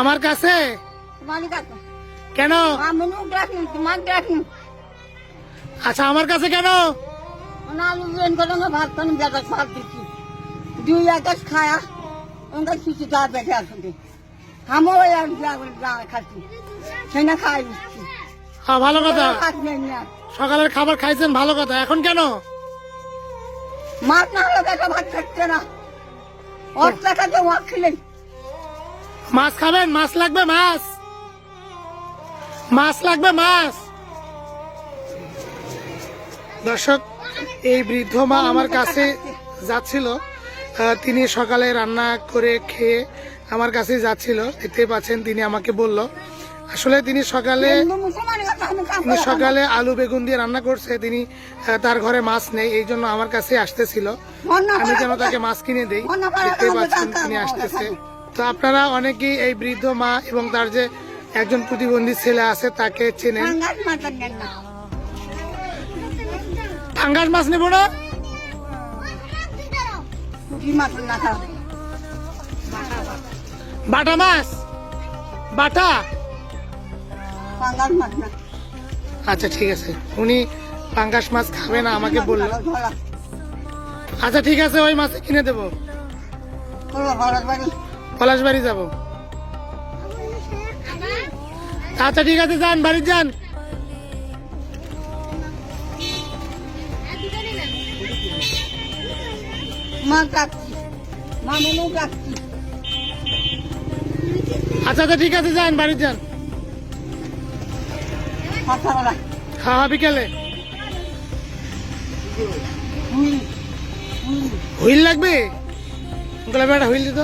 আমার কাছে কেন? আচ্ছা আমার কাছে কেন? দুই আকাশ খায়া ওটা কিছু যা বেঁচে আসবে আমিও খাচ্ছি সেই না খাই দিচ্ছি। হ্যাঁ ভালো কথা, সকালের খাবার খাইছেন ভালো কথা। এখন কেন? মাছ না হলে বেটা ভাত খাচ্ছে না, ওর টাকাতে ওয়াক খেলেন। মাছ খাবেন? মাছ লাগবে, মাছ মাছ লাগবে, মাছ। দর্শক, এই বৃদ্ধ মা আমার কাছে যাচ্ছিল, তিনি সকালে রান্না করে খেয়ে আমার কাছে যাচ্ছিল। দেখতে পাচ্ছেন তিনি আমাকে বলল আসলে তিনি সকালে আলু বেগুন দিয়ে রান্না করছে, তিনি তার ঘরে মাছ নেই, এই জন্য আমার কাছে আসতেছিল, আমি যেন তাকে মাছ কিনে দেই। দেখতে পাচ্ছেন তিনি আসতেছে। তো আপনারা অনেকেই এই বৃদ্ধ মা এবং তার যে একজন প্রতিবন্ধী ছেলে আছে তাকে চেনেন। পাঙ্গাস মাছ নেব না, বাটা মাছ, বাটা। আচ্ছা ঠিক আছে, উনি পাঙ্গাস মাছ খাবে না আমাকে বললো। আচ্ছা ঠিক আছে, ওই মাছ কিনে দেবো। পলাশবাড়ি যাব। আচ্ছা ঠিক আছে, যান, বাড়ি যান। আচ্ছা আচ্ছা ঠিক আছে, যান, বাড়ি যান। হ্যাঁ বিকেলে। হুইল লাগবে? হুইল দিত।